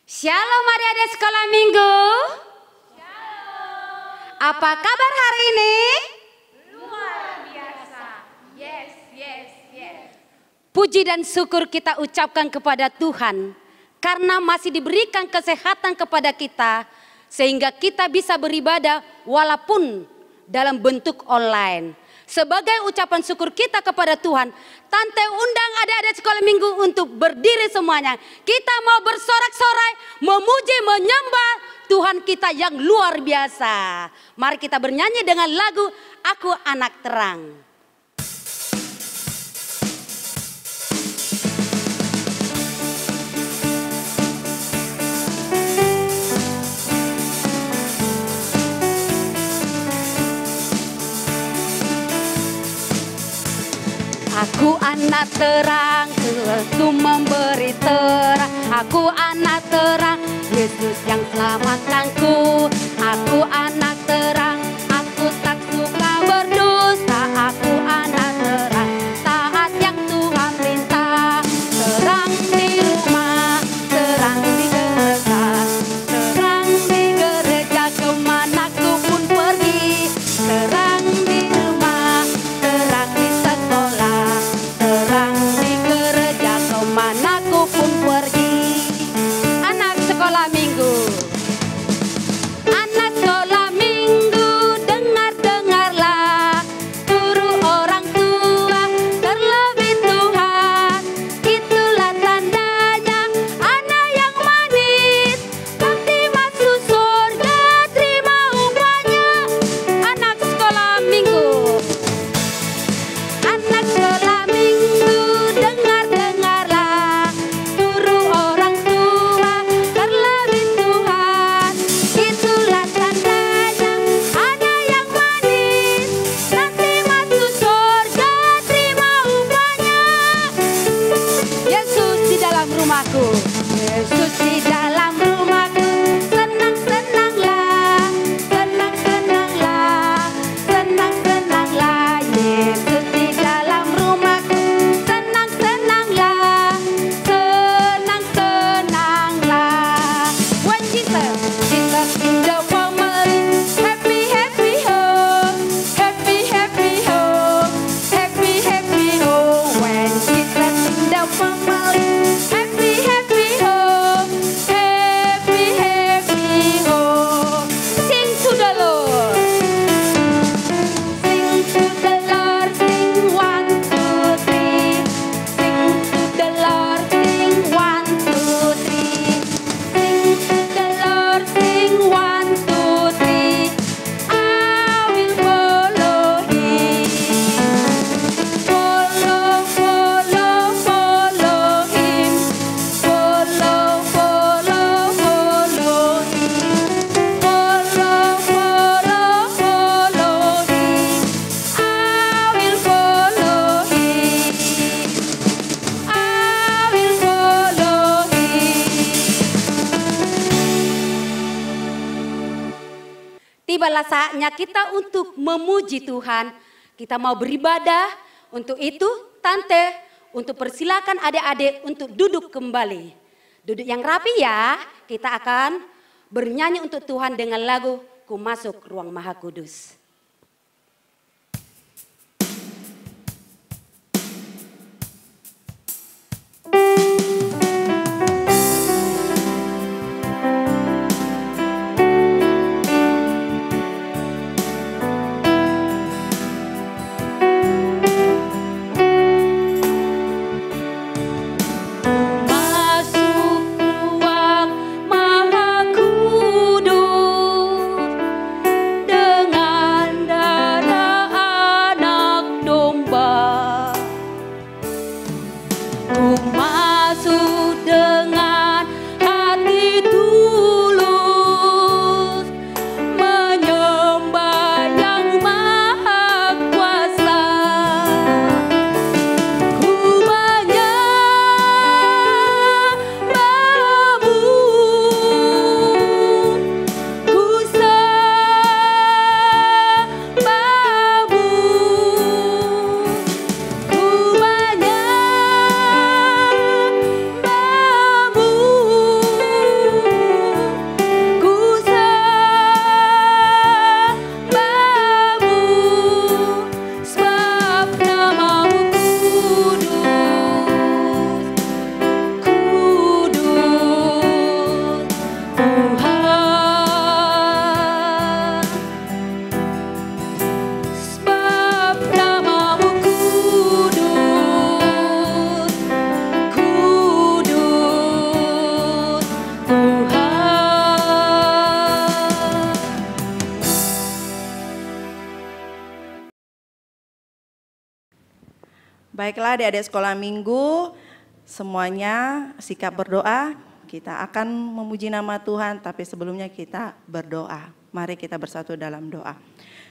Shalom adik-adik sekolah minggu. Shalom. Apa kabar hari ini? Luar biasa. Yes. Puji dan syukur kita ucapkan kepada Tuhan karena masih diberikan kesehatan kepada kita sehingga kita bisa beribadah walaupun dalam bentuk online. Sebagai ucapan syukur kita kepada Tuhan, Tante undang adik-adik sekolah minggu untuk berdiri semuanya. Kita mau bersorak-sorai, memuji, menyembah Tuhan kita yang luar biasa. Mari kita bernyanyi dengan lagu Aku Anak Terang. Aku anak terang, Tuhan memberi terang. Aku anak terang, Yesus yang selamatkanku. Aku anak terang, aku tak suka berdosa. Aku anak terang, taat yang Tuhan minta. Terang di rumah, terang di gereja, terang di gereja kemanaku pun pergi. Terang di rumah, terang di sekolah, terang di gereja kemanaku pun pergi. Anak sekolah minggu, anak sekolah minggu, dengar-dengarlah guru orang tua, terlebih Tuhan. Itulah tandanya anak yang manis, nanti masuk surga terima upahnya. Anak sekolah minggu, anak sekolah minggu, dengar-dengarlah guru orang tua, terlebih Tuhan. Itulah tandanya anak yang manis, nanti masuk surga terima upahnya. Yesus di dalam rumahku, Yesus di dalam rumahku, senang-senanglah, senang-senanglah, senang-senanglah. Yesus di dalam rumahku, senang-senanglah, senang-senanglah. When Jesus in the family, happy happy home, happy happy home, happy happy home. When Jesus in the family, happy happy home, happy happy home. Sing to the Lord. Sing to the Lord, sing 1, 2, 3. Sing to the Lord, sing 1, 2, 3. Sing to the Lord, sing 1, 2, 3. I will follow Him. Follow, follow, follow Him. Follow, follow, follow Him. Follow, follow, follow Him. I will follow Him. I will follow Him. Tibalah saatnya kita untuk memuji Tuhan. Kita mau beribadah. Untuk itu, Tante, untuk persilakan adik-adik untuk duduk kembali. Duduk yang rapi ya. Kita akan bernyanyi untuk Tuhan dengan lagu Ku Masuk Ruang Maha Kudus. Masuk ruang Maha Kudus dengan Baiklah adik-adik sekolah minggu, semuanya sikap berdoa. Kita akan memuji nama Tuhan, tapi sebelumnya kita berdoa. Mari kita bersatu dalam doa.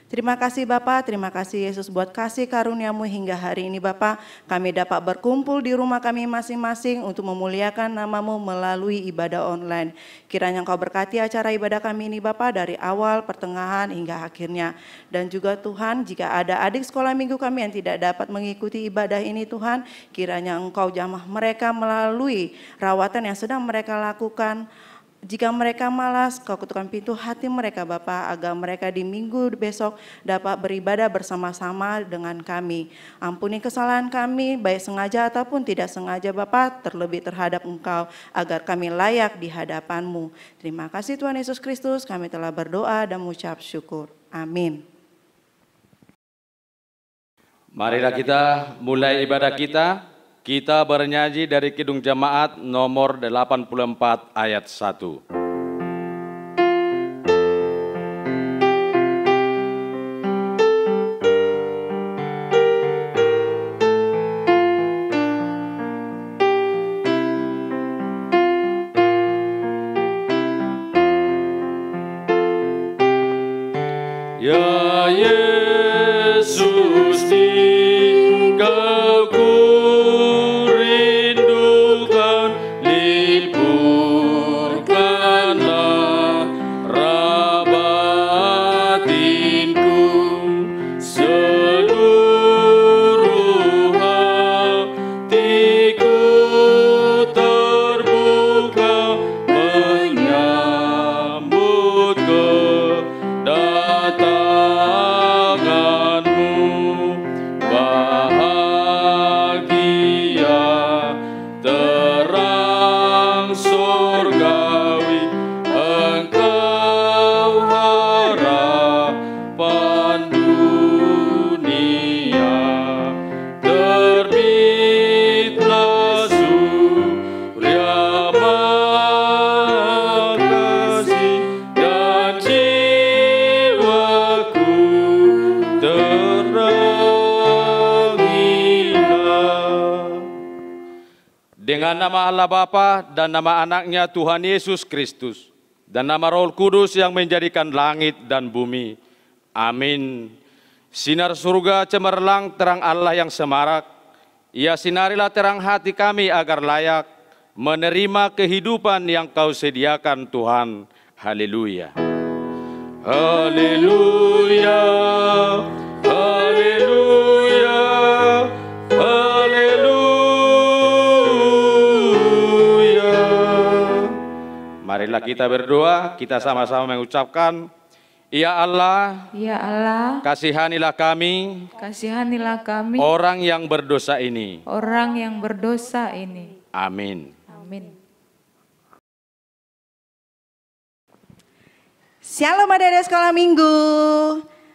Terima kasih Bapa, terima kasih Yesus buat kasih karunia-Mu hingga hari ini Bapa. Kami dapat berkumpul di rumah kami masing-masing untuk memuliakan nama-Mu melalui ibadah online. Kiranya Engkau berkati acara ibadah kami ini Bapa dari awal, pertengahan hingga akhirnya. Dan juga Tuhan, jika ada adik sekolah minggu kami yang tidak dapat mengikuti ibadah ini Tuhan, kiranya Engkau jamah mereka melalui rawatan yang sedang mereka lakukan. Jika mereka malas, Kau ketukkan pintu hati mereka Bapa, agar mereka di minggu besok dapat beribadah bersama-sama dengan kami. Ampuni kesalahan kami, baik sengaja ataupun tidak sengaja Bapa, terlebih terhadap Engkau, agar kami layak di hadapan-Mu. Terima kasih Tuhan Yesus Kristus, kami telah berdoa dan mengucap syukur. Amin. Marilah kita mulai ibadah kita. Kita bernyanyi dari Kidung Jemaat nomor 84 ayat 1. Ya Yesus di Kau kurindukan, limpurkanlah batinku, seluruh hatiku terbuka menyambut kedatangan-Mu. Bahagia terang surgawi, Engkau harapan dunia. Terbitlah surya makasih, dan jiwaku terangilah. Dengan nama Allah Bapa dan nama anaknya Tuhan Yesus Kristus dan nama Roh Kudus yang menjadikan langit dan bumi. Amin. Sinar surga cemerlang terang Allah yang semarak. Ia sinarilah terang hati kami agar layak menerima kehidupan yang Kau sediakan Tuhan. Haleluya. Haleluya. Haleluya. Haleluya. Marilah kita berdoa, kita sama-sama mengucapkan, Ya Allah, Ya Allah, kasihanilah kami, kasihanilah kami, orang yang berdosa ini. orang yang berdosa ini. Amin. Amin. Shalom adik-adik sekolah minggu.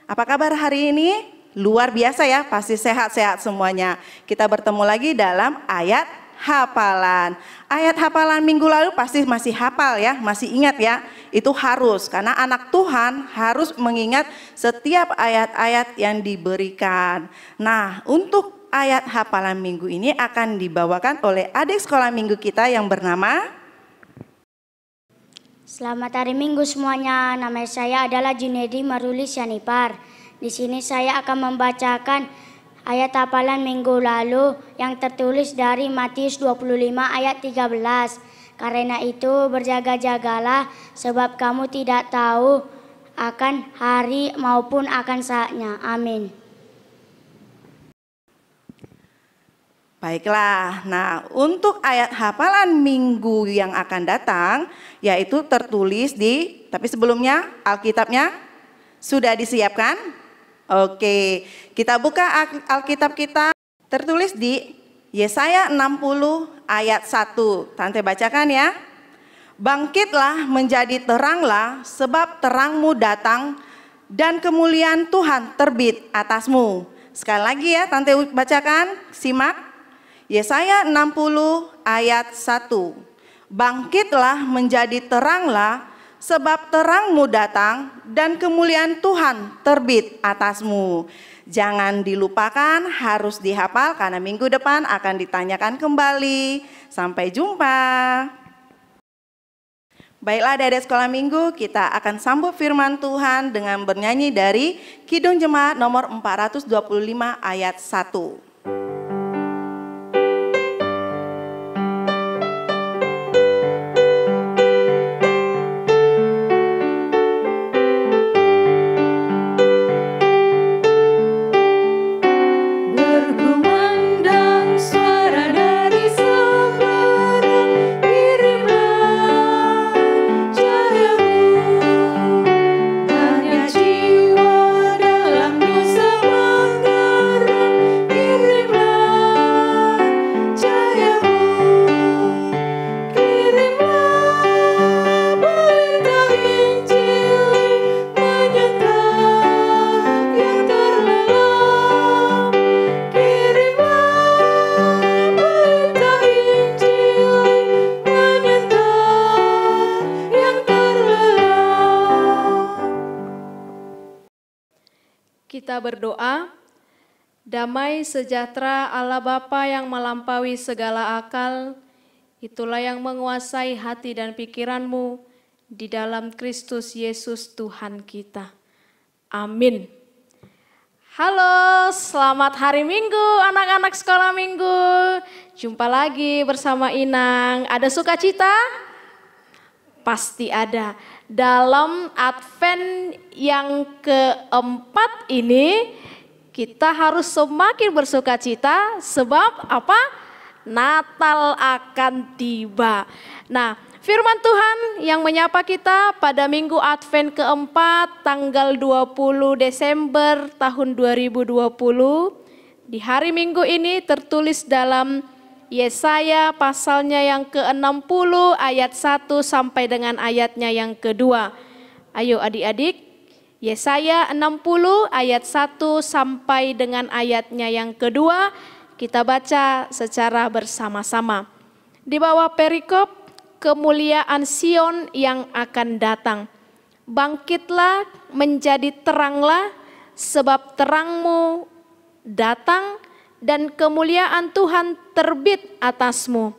Apa kabar hari ini? Luar biasa ya, pasti sehat-sehat semuanya. Kita bertemu lagi dalam ayat hafalan. Ayat hafalan minggu lalu pasti masih hafal ya, masih ingat ya. Itu harus, karena anak Tuhan harus mengingat setiap ayat-ayat yang diberikan. Nah, untuk ayat hafalan minggu ini akan dibawakan oleh adik sekolah minggu kita yang bernama Selamat hari Minggu semuanya. Nama saya adalah Junedi Maruli Syanipar. Di sini saya akan membacakan ayat hafalan minggu lalu yang tertulis dari Matius 25 ayat 13. Karena itu berjaga-jagalah, sebab kamu tidak tahu akan hari maupun akan saatnya. Amin. Baiklah, nah untuk ayat hafalan minggu yang akan datang, yaitu tertulis di, tapi sebelumnya Alkitabnya sudah disiapkan? Oke, kita buka Alkitab kita, tertulis di Yesaya 60 ayat 1, Tante bacakan ya. Bangkitlah menjadi teranglah, sebab terangmu datang dan kemuliaan Tuhan terbit atasmu. Sekali lagi ya, Tante bacakan, simak. Yesaya 60 ayat 1. Bangkitlah menjadi teranglah, sebab terangmu datang dan kemuliaan Tuhan terbit atasmu. Jangan dilupakan, harus dihafal karena minggu depan akan ditanyakan kembali. Sampai jumpa. Baiklah adik-adik sekolah minggu, kita akan sambut firman Tuhan dengan bernyanyi dari Kidung Jemaat nomor 425 ayat 1. Kita berdoa. Damai sejahtera Allah Bapa yang melampaui segala akal, itulah yang menguasai hati dan pikiranmu di dalam Kristus Yesus Tuhan kita. Amin. Halo, selamat hari Minggu anak-anak sekolah minggu. Jumpa lagi bersama Inang. Ada sukacita? Pasti ada. Dalam Advent yang keempat ini kita harus semakin bersukacita sebab apa? Natal akan tiba. Nah, firman Tuhan yang menyapa kita pada minggu Advent keempat tanggal 20 Desember tahun 2020. Di hari Minggu ini tertulis dalam Yesaya pasalnya yang ke-60 ayat 1 sampai dengan ayatnya yang kedua. Ayo adik-adik, Yesaya 60 ayat 1 sampai dengan ayatnya yang kedua, kita baca secara bersama-sama. Di bawah perikop, kemuliaan Sion yang akan datang. Bangkitlah menjadi teranglah, sebab terangmu datang dan kemuliaan Tuhan terbit atasmu.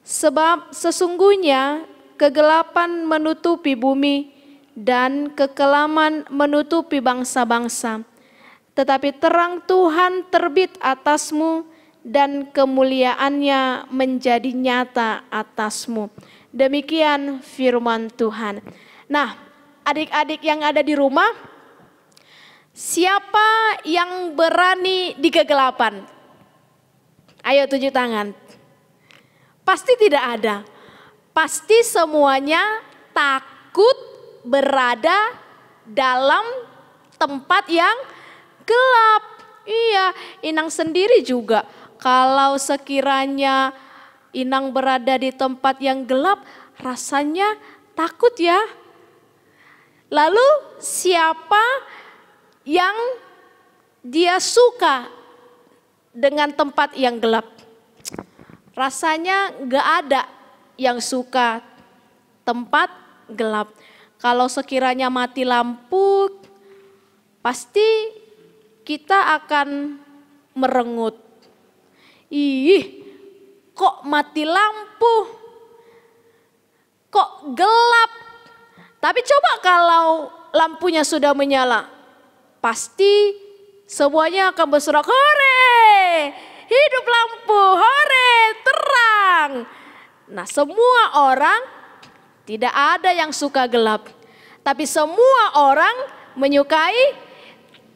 Sebab sesungguhnya kegelapan menutupi bumi dan kekelaman menutupi bangsa-bangsa. Tetapi terang Tuhan terbit atasmu dan kemuliaannya menjadi nyata atasmu. Demikian firman Tuhan. Nah, adik-adik yang ada di rumah, siapa yang berani di kegelapan? Ayo tunjuk tangan. Pasti tidak ada. Pasti semuanya takut berada dalam tempat yang gelap. Iya, Inang sendiri juga. Kalau sekiranya Inang berada di tempat yang gelap, rasanya takut ya. Lalu siapa yang dia suka dengan tempat yang gelap? Rasanya gak ada yang suka tempat gelap. Kalau sekiranya mati lampu, pasti kita akan merengut. Ih, kok mati lampu? Kok gelap? Tapi coba kalau lampunya sudah menyala, pasti semuanya akan bersorak, hore, hidup lampu, hore, terang. Nah, semua orang, tidak ada yang suka gelap, tapi semua orang menyukai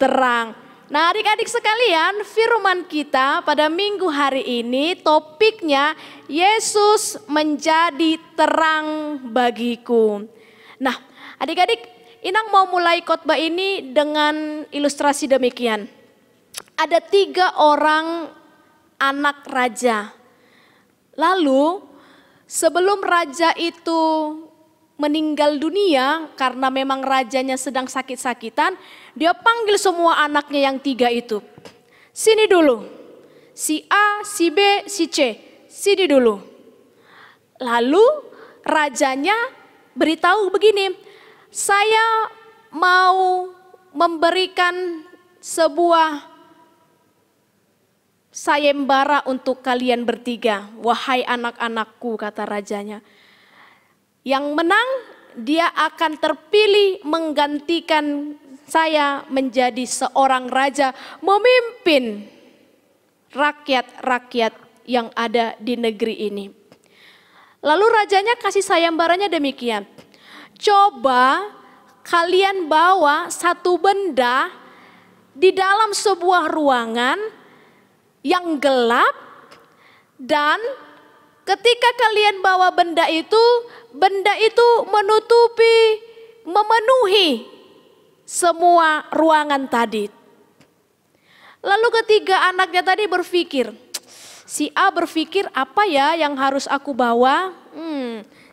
terang. Nah, adik-adik sekalian, firman kita pada minggu hari ini topiknya Yesus menjadi terang bagiku. Nah, adik-adik, Inang mau mulai khotbah ini dengan ilustrasi demikian. Ada 3 orang anak raja. Lalu sebelum raja itu meninggal dunia karena memang rajanya sedang sakit-sakitan, dia panggil semua anaknya yang 3 itu. Sini dulu, si A, si B, si C, sini dulu. Lalu rajanya beritahu begini, saya mau memberikan sebuah sayembara untuk kalian bertiga, wahai anak-anakku, kata rajanya. Yang menang, dia akan terpilih menggantikan saya menjadi seorang raja, memimpin rakyat-rakyat yang ada di negeri ini. Lalu rajanya kasih sayembaranya demikian. Coba kalian bawa satu benda di dalam sebuah ruangan yang gelap, dan ketika kalian bawa benda itu memenuhi semua ruangan tadi. Lalu ketiga anaknya tadi berpikir, si A berpikir apa ya yang harus aku bawa?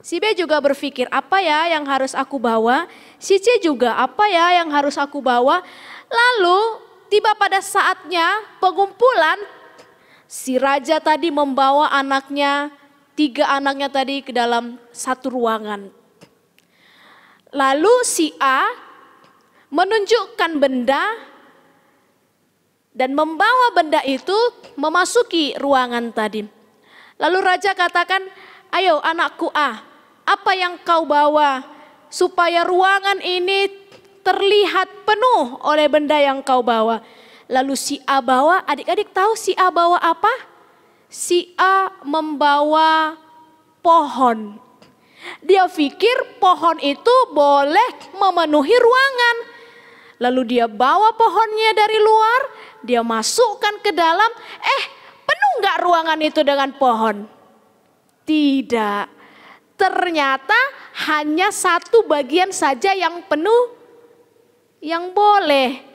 Si B juga berpikir apa ya yang harus aku bawa? Si C juga apa ya yang harus aku bawa? Lalu tiba pada saatnya pengumpulan, si raja tadi membawa tiga anaknya tadi ke dalam satu ruangan. Lalu si A menunjukkan benda dan membawa benda itu memasuki ruangan tadi. Lalu raja katakan, ayo anakku A, apa yang kau bawa supaya ruangan ini terlihat penuh oleh benda yang kau bawa. Lalu si A bawa, adik-adik tahu si A bawa apa? Si A membawa pohon. Dia pikir pohon itu boleh memenuhi ruangan. Lalu dia bawa pohonnya dari luar, dia masukkan ke dalam, penuh nggak ruangan itu dengan pohon? Tidak. Ternyata hanya satu bagian saja yang penuh, yang boleh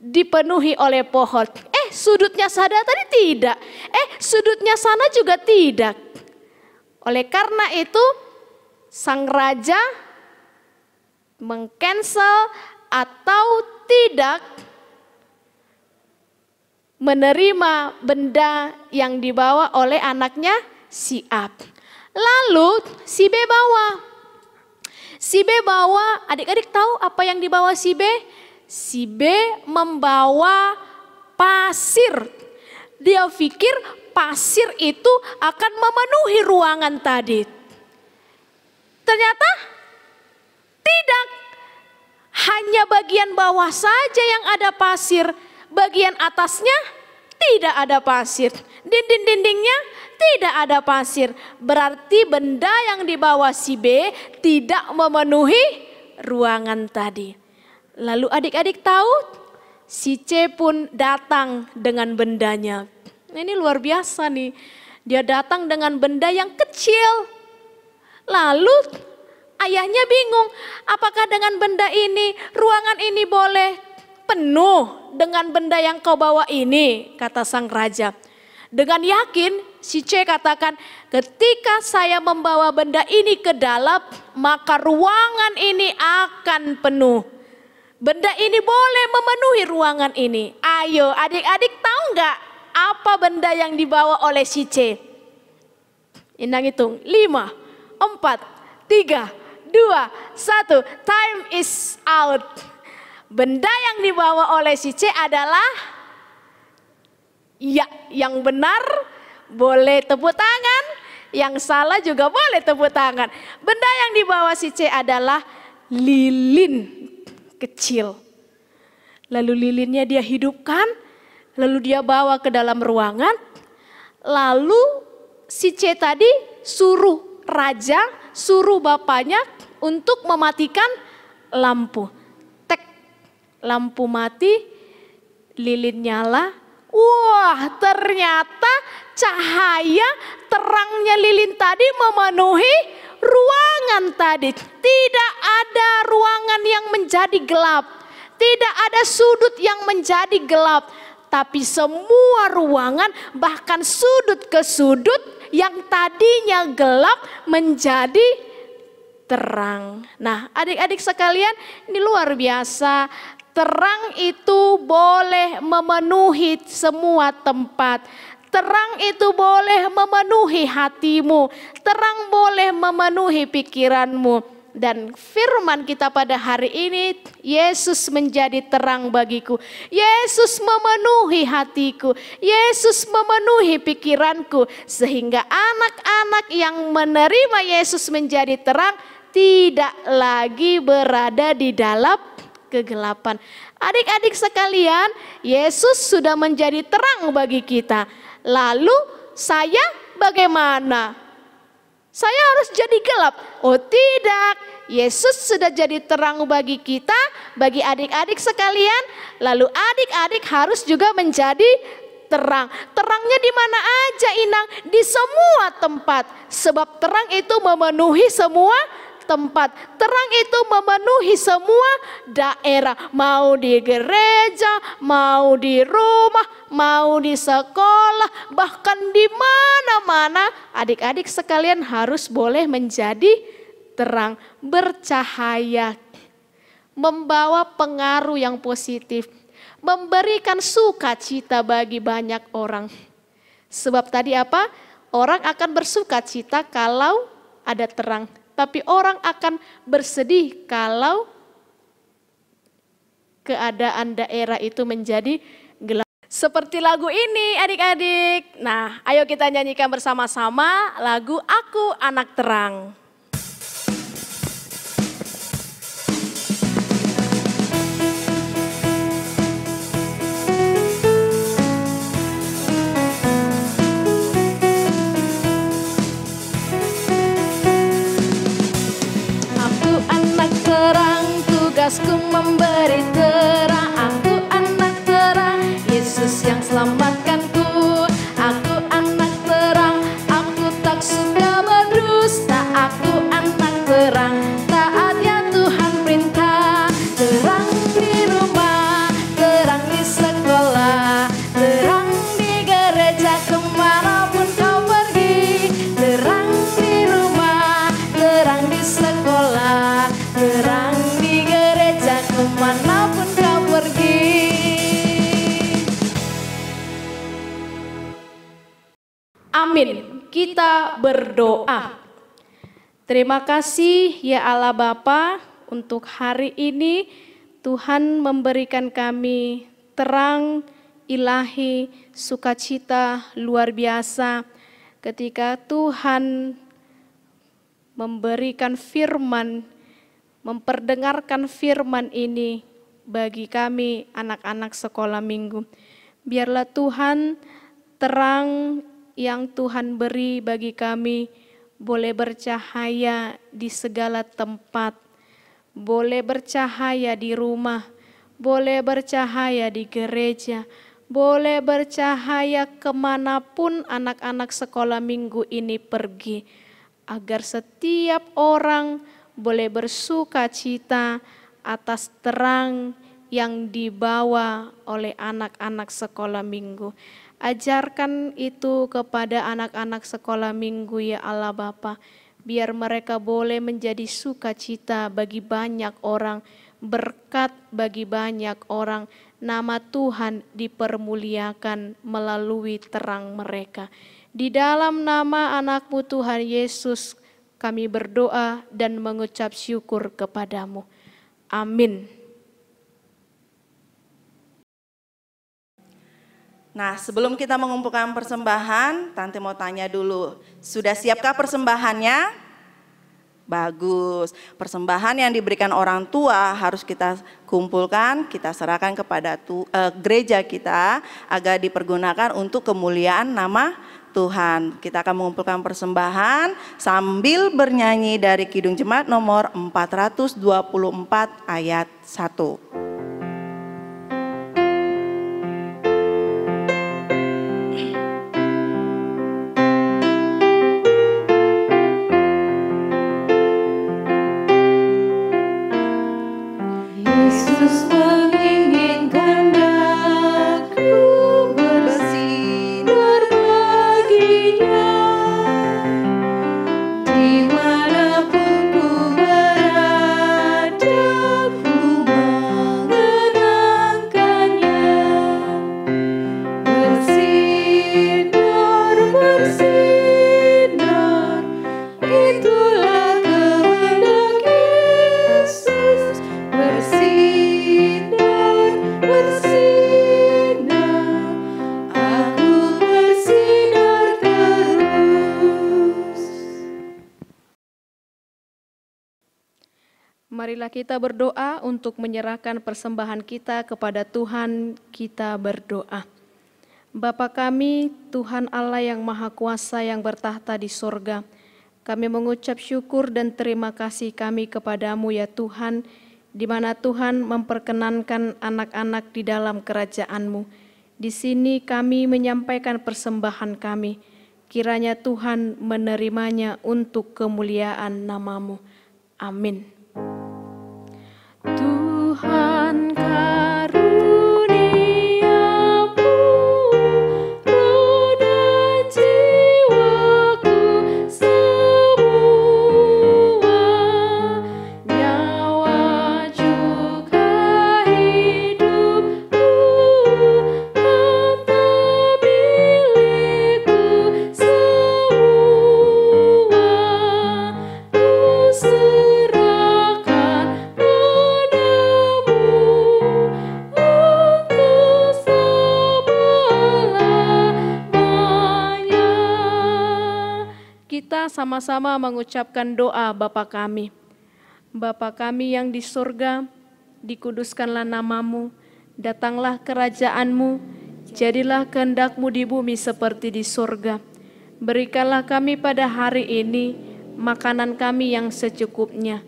dipenuhi oleh pohon. Sudutnya sana tadi tidak. Sudutnya sana juga tidak. Oleh karena itu, sang raja mengcancel atau tidak menerima benda yang dibawa oleh anaknya si A. Lalu si B bawa. Si B bawa, adik-adik tahu apa yang dibawa si B? Si B membawa pasir. Dia pikir pasir itu akan memenuhi ruangan tadi. Ternyata tidak. Hanya bagian bawah saja yang ada pasir. Bagian atasnya tidak ada pasir. Dinding-dindingnya tidak ada pasir. Berarti benda yang dibawa si B tidak memenuhi ruangan tadi. Lalu adik-adik tahu, si C pun datang dengan bendanya. Ini luar biasa nih. Dia datang dengan benda yang kecil. Lalu ayahnya bingung, apakah dengan benda ini ruangan ini boleh penuh dengan benda yang kau bawa ini, kata sang raja. Dengan yakin si C katakan, ketika saya membawa benda ini ke dalam, maka ruangan ini akan penuh. Benda ini boleh memenuhi ruangan ini. Ayo adik-adik tahu nggak apa benda yang dibawa oleh si C? Inang hitung, 5, 4, 3, 2, 1, time is out. Benda yang dibawa oleh si C adalah, ya, yang benar boleh tepuk tangan, yang salah juga boleh tepuk tangan. Benda yang dibawa si C adalah lilin kecil. Lalu lilinnya dia hidupkan, lalu dia bawa ke dalam ruangan. Lalu si C tadi suruh raja, suruh bapaknya untuk mematikan lampu. Tek, lampu mati, lilin nyala. Wah, ternyata cahaya terangnya lilin tadi memenuhi ruangan tadi. Tidak ada ruangan yang menjadi gelap. Tidak ada sudut yang menjadi gelap. Tapi semua ruangan, bahkan sudut ke sudut yang tadinya gelap menjadi terang. Nah, adik-adik sekalian, ini luar biasa. Terang itu boleh memenuhi semua tempat. Terang itu boleh memenuhi hatimu. Terang boleh memenuhi pikiranmu. Dan firman kita pada hari ini, Yesus menjadi terang bagiku. Yesus memenuhi hatiku. Yesus memenuhi pikiranku. Sehingga anak-anak yang menerima Yesus menjadi terang tidak lagi berada di dalam kegelapan. Adik-adik sekalian, Yesus sudah menjadi terang bagi kita. Lalu saya bagaimana? Saya harus jadi gelap? Oh tidak, Yesus sudah jadi terang bagi kita, bagi adik-adik sekalian. Lalu adik-adik harus juga menjadi terang. Terangnya di mana aja Inang? Di semua tempat. Sebab terang itu memenuhi semua tempat. Terang itu memenuhi semua daerah. Mau di gereja, mau di rumah, mau di sekolah, bahkan di mana-mana. Adik-adik sekalian harus boleh menjadi terang, bercahaya, membawa pengaruh yang positif, memberikan sukacita bagi banyak orang. Sebab tadi apa? Orang akan bersukacita kalau ada terang. Tapi orang akan bersedih kalau keadaan daerah itu menjadi gelap. Seperti lagu ini adik-adik. Nah, ayo kita nyanyikan bersama-sama lagu Aku Anak Terang. Tugasku memberi terang, aku anak terang, Yesus yang selamatkanku. Aku anak terang, aku tak suka berdusta. Aku anak terang, taat ya Tuhan perintah. Terang di rumah, terang di sekolah, terang di gereja kemanapun kau pergi. Terang di rumah, terang di sekolah, terang kemanapun kau pergi. Amin. Kita berdoa. Terima kasih ya Allah Bapa, untuk hari ini Tuhan memberikan kami terang ilahi, sukacita luar biasa ketika Tuhan memberikan firman, memperdengarkan firman ini bagi kami anak-anak sekolah minggu. Biarlah Tuhan terang yang Tuhan beri bagi kami boleh bercahaya di segala tempat, boleh bercahaya di rumah, boleh bercahaya di gereja, boleh bercahaya kemanapun anak-anak sekolah minggu ini pergi, agar setiap orang boleh bersuka cita atas terang yang dibawa oleh anak-anak sekolah minggu. Ajarkan itu kepada anak-anak sekolah minggu ya Allah Bapa, biar mereka boleh menjadi sukacita bagi banyak orang, berkat bagi banyak orang, nama Tuhan dipermuliakan melalui terang mereka. Di dalam nama anak-Mu Tuhan Yesus, kami berdoa dan mengucap syukur kepadamu. Amin. Nah, sebelum kita mengumpulkan persembahan, Tante mau tanya dulu, sudah siapkah persembahannya? Bagus. Persembahan yang diberikan orang tua harus kita kumpulkan, kita serahkan kepada gereja kita agar dipergunakan untuk kemuliaan nama Tuhan. Kita akan mengumpulkan persembahan sambil bernyanyi dari Kidung Jemaat nomor 424 ayat 1. Yesus menginginkan aku bersinar baginya, dimanapun ku berada ku Marilah kita berdoa untuk menyerahkan persembahan kita kepada Tuhan. Kita berdoa. Bapa kami, Tuhan Allah yang Maha Kuasa yang bertahta di sorga, kami mengucap syukur dan terima kasih kami kepadamu ya Tuhan, di mana Tuhan memperkenankan anak-anak di dalam kerajaan-Mu. Di sini kami menyampaikan persembahan kami, kiranya Tuhan menerimanya untuk kemuliaan nama-Mu. Amin. Tuhan karuniamu, roh dan jiwaku semua, nyawa juga hidupku, harta milikku semua, ku serahkan padamu untuk selama-lamanya. Kita sama-sama mengucapkan doa Bapa kami. Bapa kami yang di surga, dikuduskanlah namamu, datanglah kerajaan-Mu, jadilah kehendak-Mu di bumi seperti di surga. Berikanlah kami pada hari ini makanan kami yang secukupnya,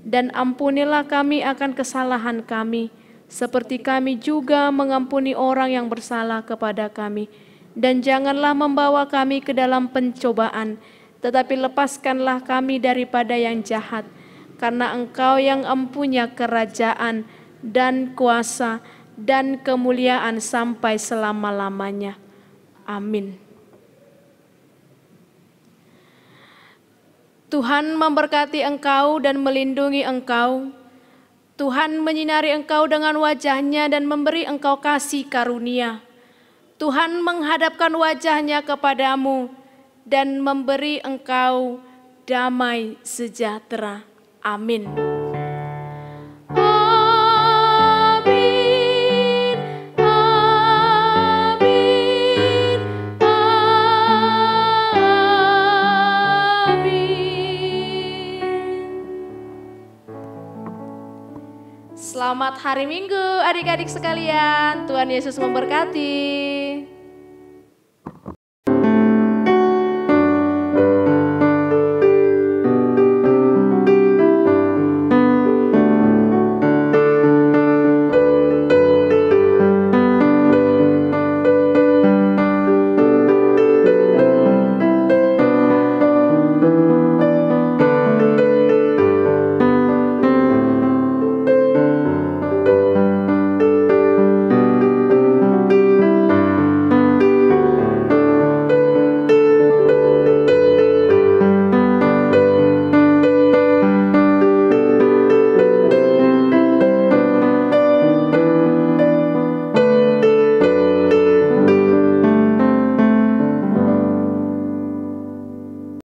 dan ampunilah kami akan kesalahan kami, seperti kami juga mengampuni orang yang bersalah kepada kami. Dan janganlah membawa kami ke dalam pencobaan, tetapi lepaskanlah kami daripada yang jahat. Karena Engkau yang empunya kerajaan dan kuasa dan kemuliaan sampai selama-lamanya. Amin. Tuhan memberkati engkau dan melindungi engkau. Tuhan menyinari engkau dengan wajah-Nya dan memberi engkau kasih karunia. Tuhan menghadapkan wajah-Nya kepadamu dan memberi engkau damai sejahtera. Amin. Amin. Amin. Selamat hari Minggu adik-adik sekalian. Tuhan Yesus memberkati.